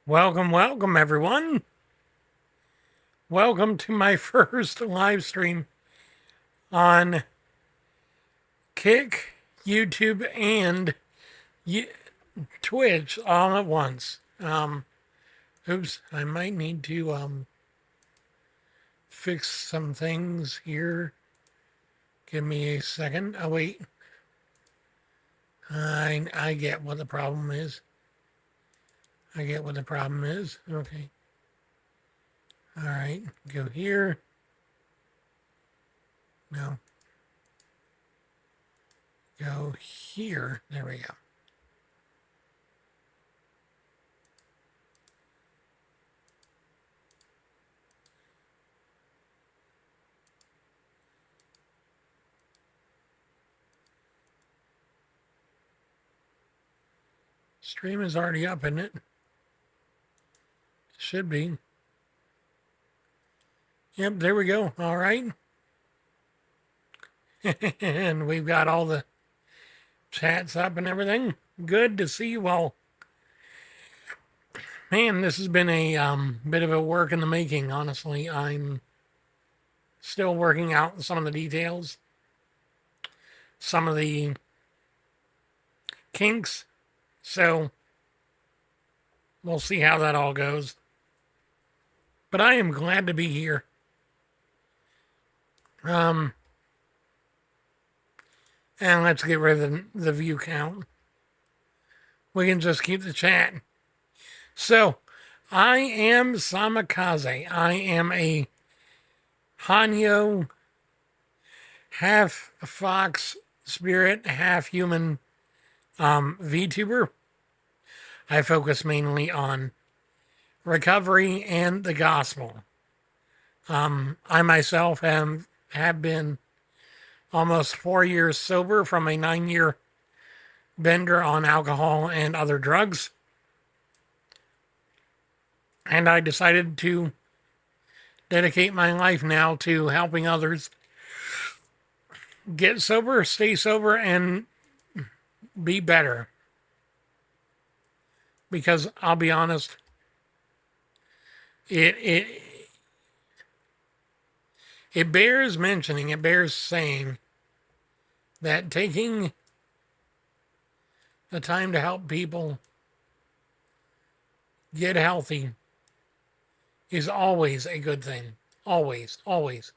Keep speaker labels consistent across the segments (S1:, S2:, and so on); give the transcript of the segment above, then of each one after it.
S1: Welcome everyone. Welcome to my first live stream on Kick, YouTube, and Twitch all at once. Oops, I might need to fix some things here. Give me a second. Oh wait, I get what the problem is. Okay. All right, go here. No. Go here. There we go. Stream is already up, isn't it? Should be. Yep, there we go. All right. And we've got all the chats up and everything. Good to see you all. Man, this has been a bit of a work in the making, honestly. I'm still working out some of the details, some of the kinks. So we'll see how that all goes. But I am glad to be here. And let's get rid of the view count. We can just keep the chat. So, I am SamaKaze. I am a Hanyo, half fox spirit, half human VTuber. I focus mainly on recovery and the gospel. I myself have been almost 4 years sober from a 9-year bender on alcohol and other drugs. And I decided to dedicate my life now to helping others get sober, stay sober, and be better. Because I'll be honest, it bears mentioning, it bears saying that taking the time to help people get healthy is always a good thing. Always, always.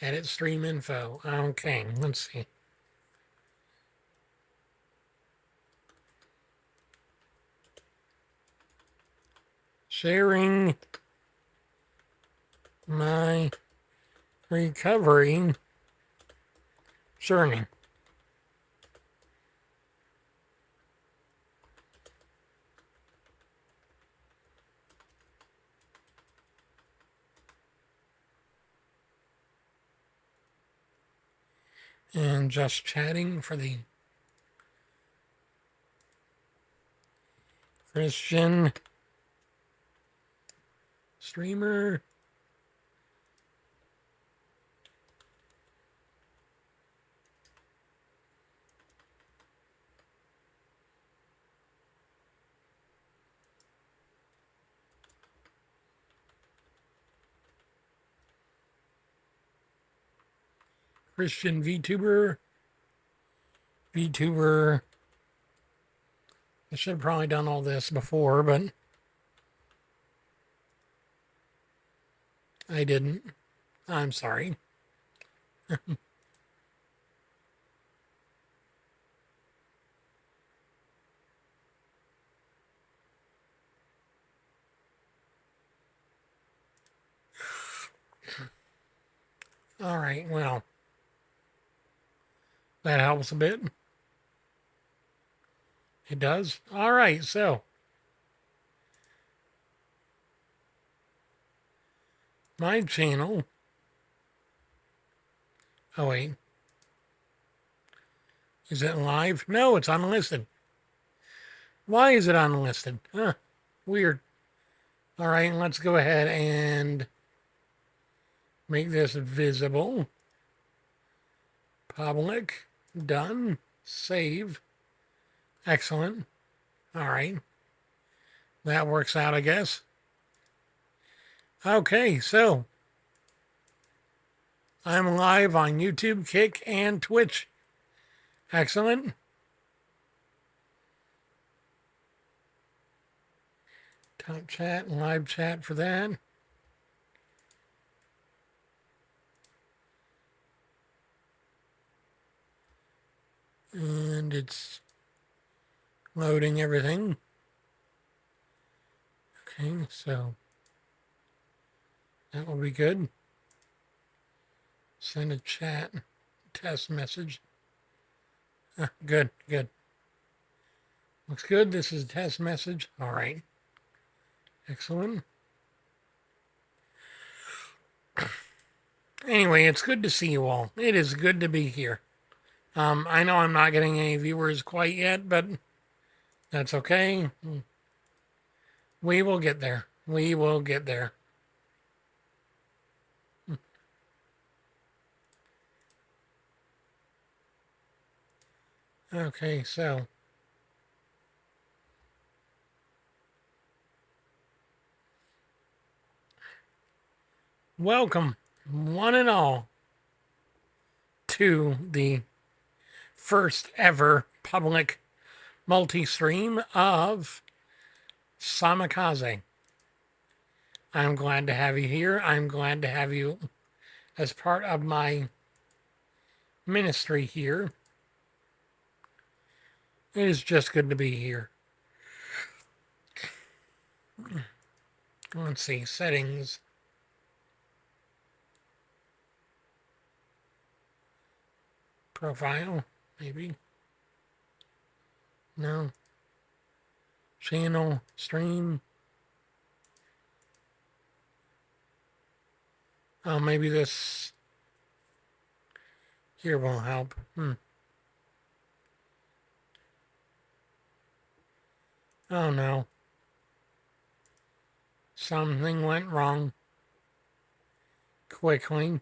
S1: Edit stream info. Okay, let's see. Sharing my recovery journey. And just chatting for the Christian streamer. Christian VTuber. VTuber. I should have probably done all this before, but I didn't. I'm sorry. All right, well, that helps a bit. It does? All right, so my channel. Oh, wait. Is it live? No, it's unlisted. Why is it unlisted? Huh, weird. All right, let's go ahead and make this visible. Public. Done. Save. Excellent. All right. That works out, I guess. Okay, so I'm live on YouTube, Kick, and Twitch. Excellent. Top chat and live chat for that. And it's loading everything. Okay, so that will be good. Send a chat test message. Good, good. Looks good. This is a test message. All right. Excellent. Anyway, it's good to see you all. It is good to be here. I know I'm not getting any viewers quite yet, but that's okay. We will get there. We will get there. Okay, so welcome, one and all, to the first ever public multi-stream of SamaKaze. I'm glad to have you here. I'm glad to have you as part of my ministry here. It is just good to be here. Let's see, settings. Profile, maybe. No. Channel, stream. Oh, maybe this here will help. Oh no. Something went wrong. Quickly.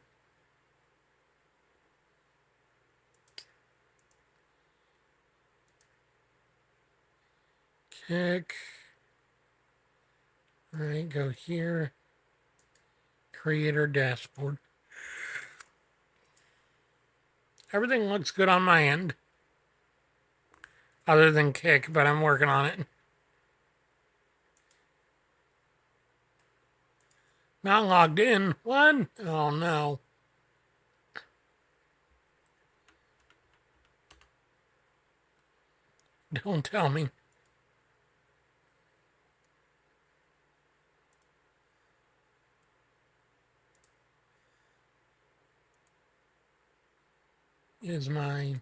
S1: Kick. Alright, go here. Creator dashboard. Everything looks good on my end. Other than Kick, but I'm working on it. Not logged in. What? Oh no. Don't tell me. Is my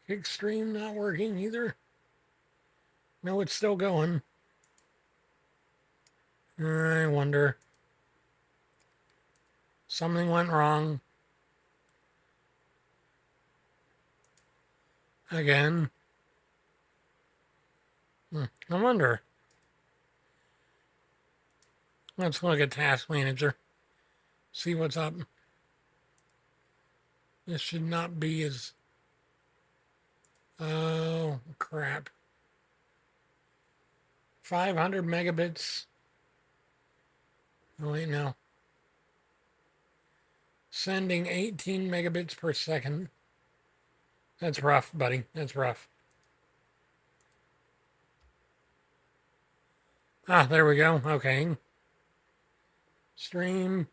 S1: Kick stream not working either? No, it's still going. I wonder. Something went wrong. Again. I wonder. Let's look at Task Manager. See what's up. This should not be as... Oh, crap. 500 megabits. Oh, wait, no. Sending 18 megabits per second. That's rough, buddy. That's rough. Ah, there we go. Okay. Stream.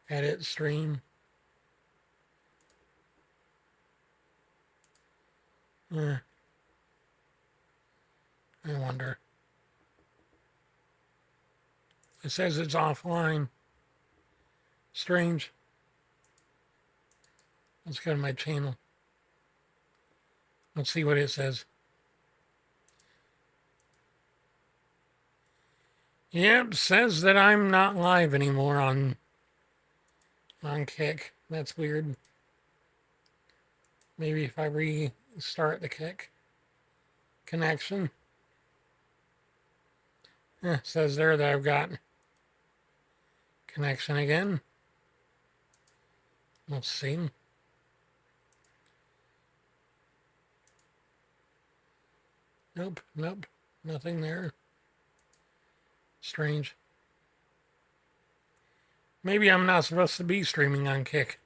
S1: Edit stream. I wonder. It says it's offline. Strange. Let's go to my channel. Let's see what it says. Yep, says that I'm not live anymore on Kick. That's weird. Maybe if I restart the Kick connection. Says there that I've got connection again. Let's see. Nope, nope, nothing there. Strange. Maybe I'm not supposed to be streaming on Kick.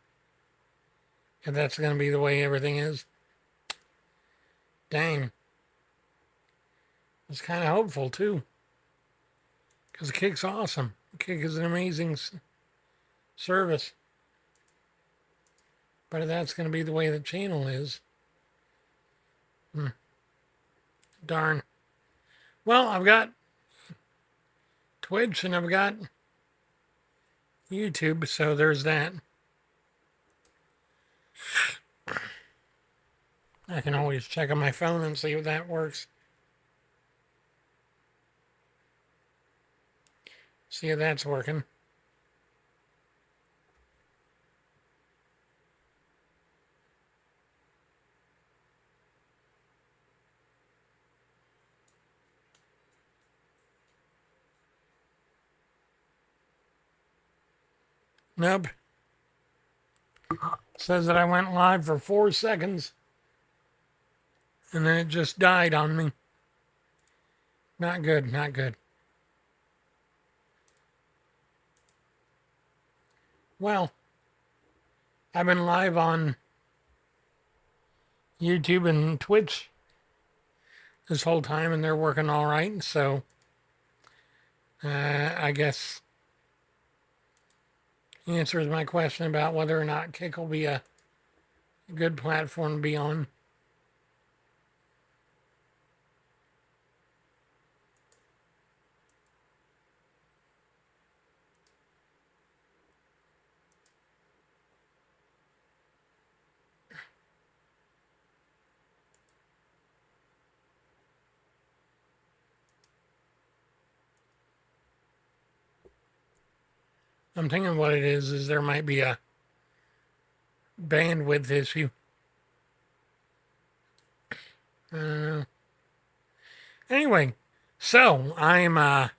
S1: If that's going to be the way everything is. Dang. I was kind of hopeful, too. Because Kick's awesome. Kick is an amazing service. But if that's going to be the way the channel is. Darn. Well, I've got Twitch and I've got YouTube, so there's that. I can always check on my phone and see if that works. See if that's working. Nope. Says that I went live for 4 seconds. And then it just died on me. Not good, not good. Well, I've been live on YouTube and Twitch this whole time, and they're working all right. So, I guess answers my question about whether or not Kick will be a good platform to be on. I'm thinking what it is there might be a bandwidth issue. I don't know. Anyway, so I'm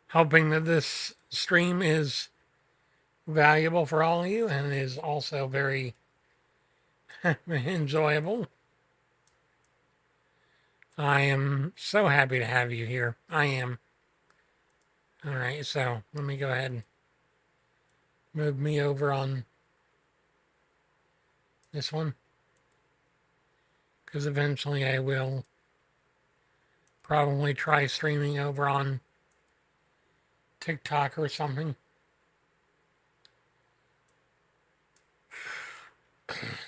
S1: hoping that this stream is valuable for all of you and is also very enjoyable. I am so happy to have you here. I am. All right, so let me go ahead and move me over on this one, because eventually I will probably try streaming over on TikTok or something.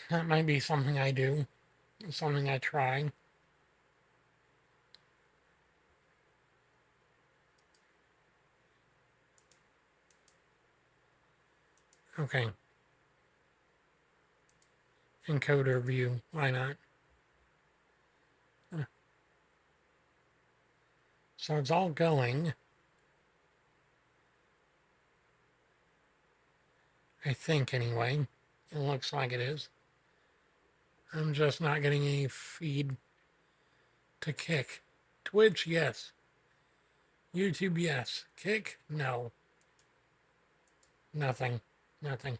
S1: That might be something I do, something I try. Okay. Encoder view, why not? So it's all going. I think anyway. It looks like it is. I'm just not getting any feed to Kick. Twitch, yes. YouTube, yes. Kick, no. Nothing. Nothing.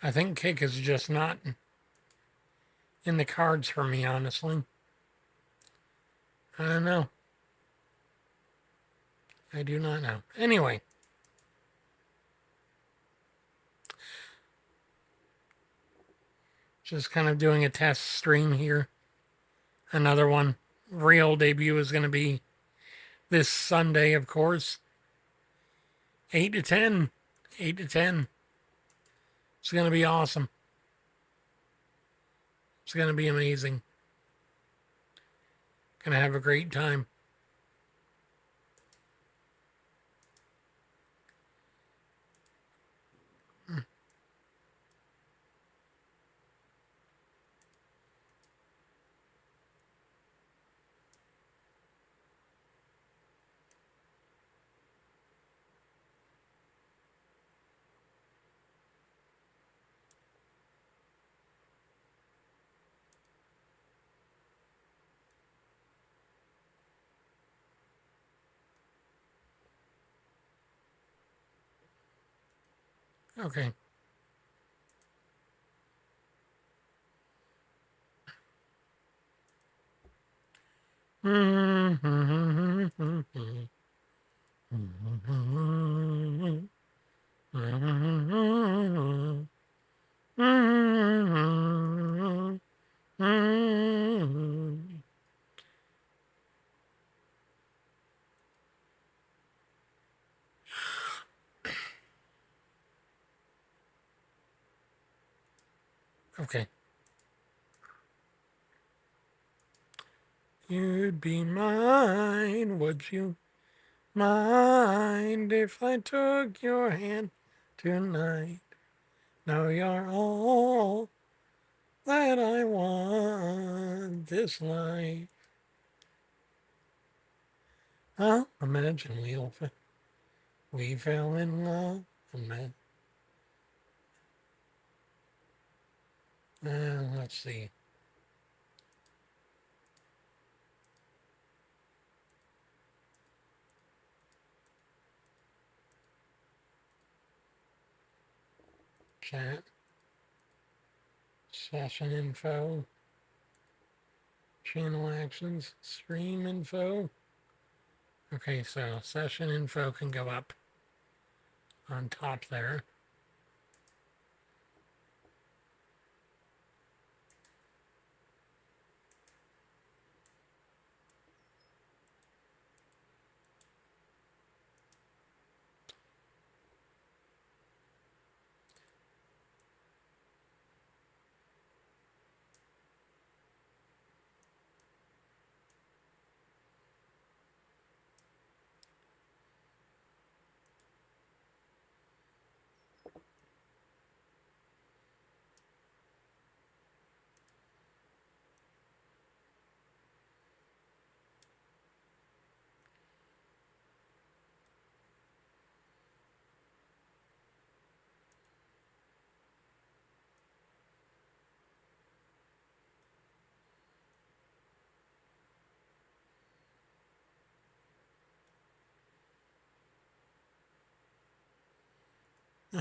S1: I think Kick is just not in the cards for me, honestly. I don't know. I do not know. Anyway. Just kind of doing a test stream here. Another one. Real debut is going to be this Sunday, of course. 8 to 10. 8 to 10. It's going to be awesome. It's going to be amazing. Going to have a great time. Okay. Okay. You'd be mine, would you mind if I took your hand tonight? Now you're all that I want this life. Huh? Imagine we fell in love. Let's see. Chat. Session info. Channel actions. Stream info. Okay, so session info can go up on top there.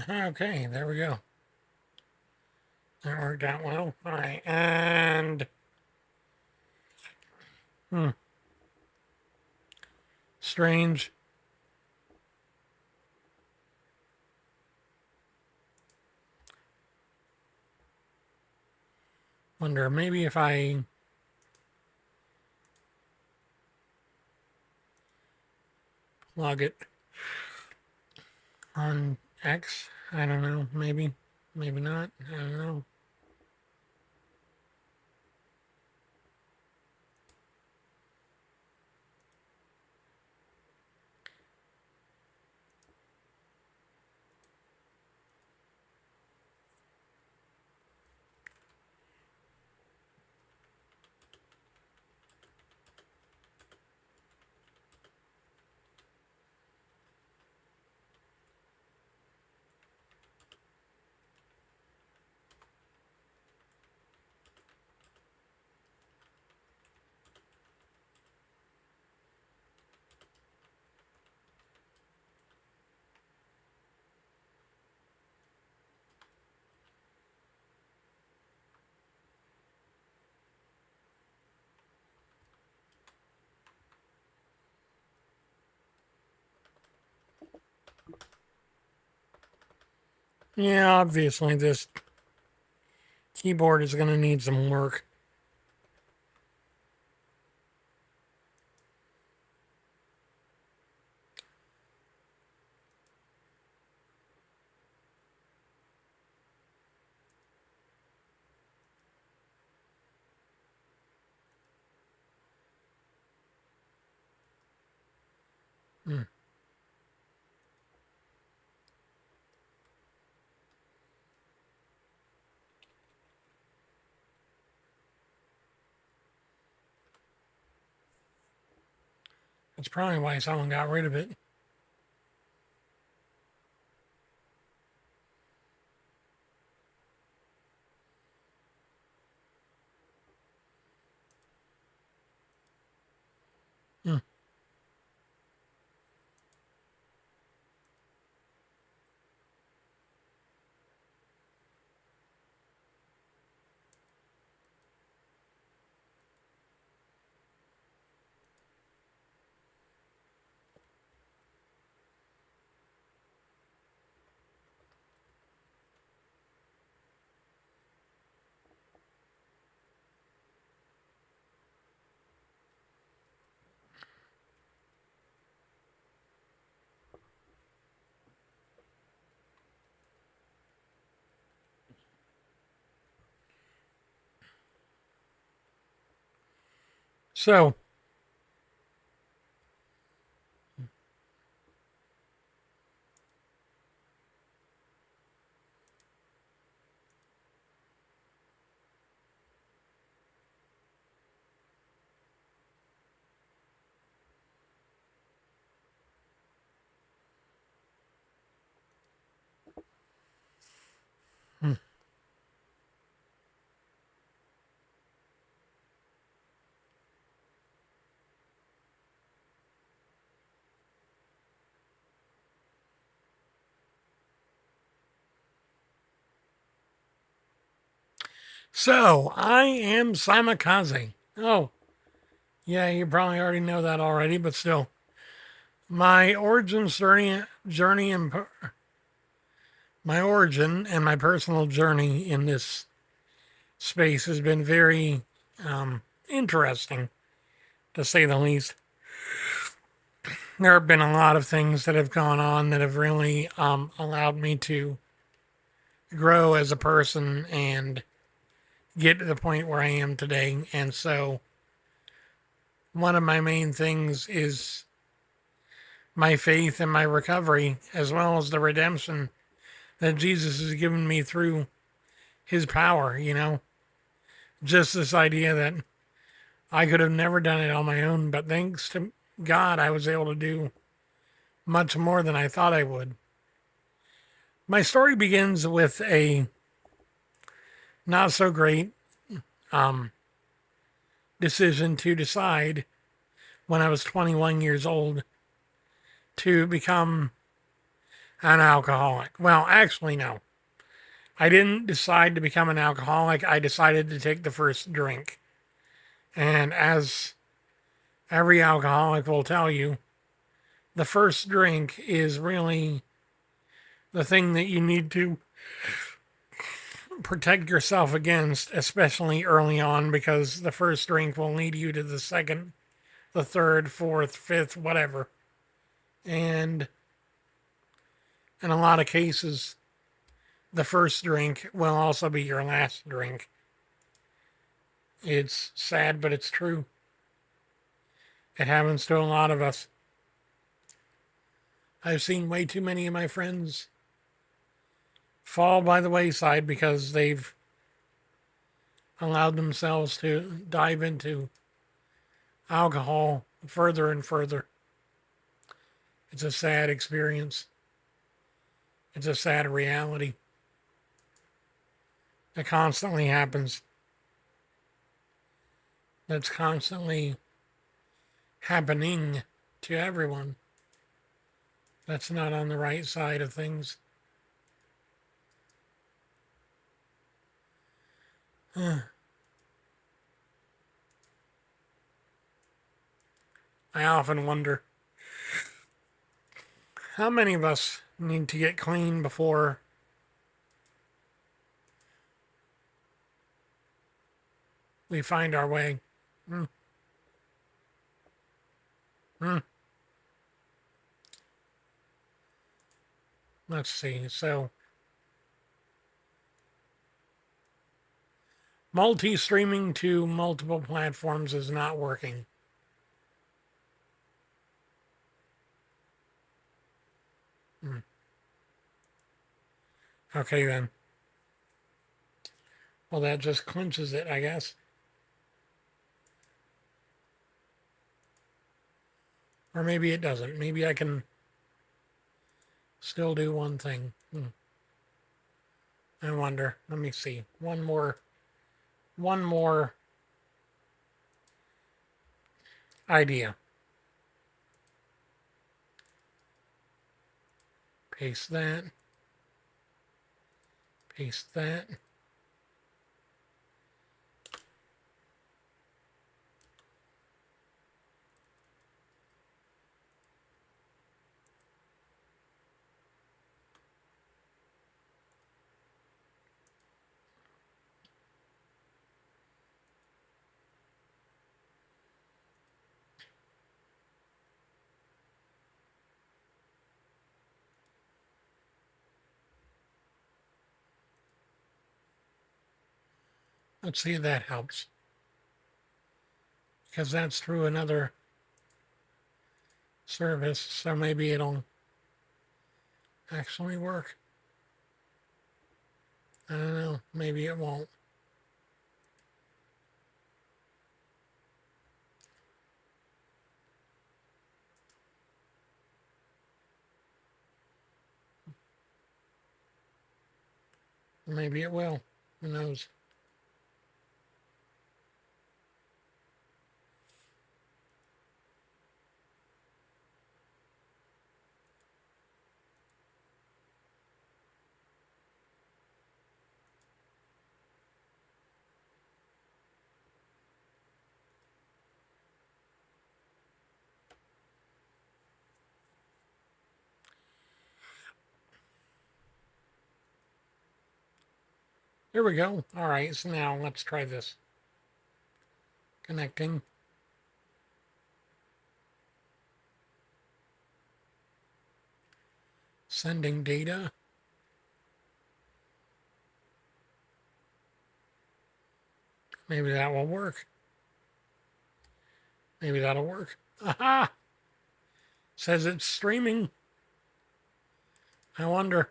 S1: Okay, there we go. That worked out well. All right, and strange. Wonder maybe if I plug it on X. I don't know. Maybe, maybe not. I don't know. Yeah, obviously this keyboard is going to need some work. That's probably why someone got rid of it. So, I am SamaKaze. Oh, yeah, you probably already know that already, but still. My origin journey and my origin and my personal journey in this space has been very interesting, to say the least. There have been a lot of things that have gone on that have really allowed me to grow as a person and get to the point where I am today. And so, one of my main things is my faith and my recovery, as well as the redemption that Jesus has given me through his power, you know? Just this idea that I could have never done it on my own, but thanks to God, I was able to do much more than I thought I would. My story begins with a not so great um, decision to decide when I was 21 years old to become an alcoholic. Well, actually, no. I didn't decide to become an alcoholic. I decided to take the first drink. And as every alcoholic will tell you, the first drink is really the thing that you need to protect yourself against, especially early on, because the first drink will lead you to the second, the third, fourth, fifth, whatever. And in a lot of cases, the first drink will also be your last drink. It's sad, but it's true. It happens to a lot of us. I've seen way too many of my friends fall by the wayside because they've allowed themselves to dive into alcohol further and further. It's a sad experience. It's a sad reality that constantly happens. That's constantly happening to everyone. That's not on the right side of things. I often wonder how many of us need to get clean before we find our way. Mm. Mm. Let's see. So, multi-streaming to multiple platforms is not working. Mm. Okay, then. Well, that just clinches it, I guess. Or maybe it doesn't. Maybe I can still do one thing. I wonder. Let me see. One more idea. Paste that. Paste that. Let's see if that helps. because that's through another service, so maybe it'll actually work. I don't know, maybe it won't. Maybe it will. Who knows? There we go. All right, so now let's try this. Connecting. Sending data. Maybe that will work. Maybe that'll work. Aha! Says it's streaming. I wonder.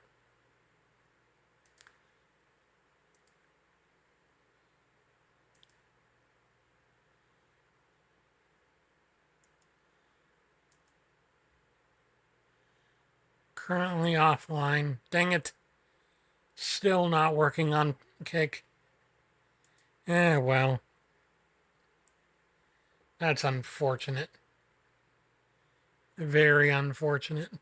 S1: Currently offline. Dang it. Still not working on Kick. Well. That's unfortunate. Very unfortunate.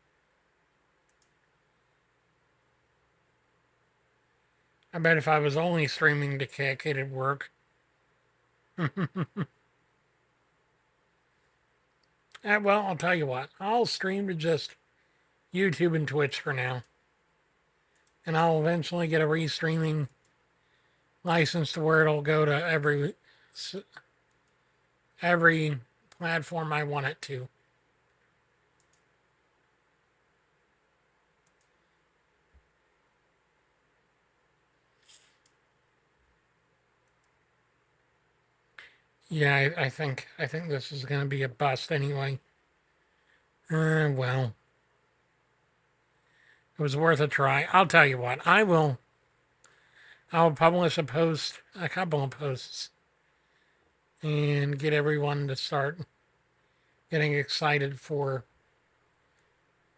S1: I bet if I was only streaming to Kick, it'd work. Well, I'll tell you what. I'll stream to just YouTube and Twitch for now. And I'll eventually get a restreaming license to where it'll go to every platform I want it to. Yeah, I think this is going to be a bust anyway. Well, it was worth a try. I'll tell you what. I'll publish a couple of posts, and get everyone to start getting excited for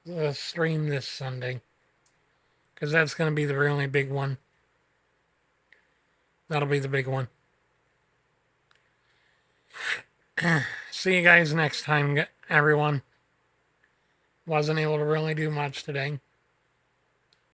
S1: the stream this Sunday, because that's going to be the really big one. That'll be the big one. See you guys next time, everyone. Wasn't able to really do much today.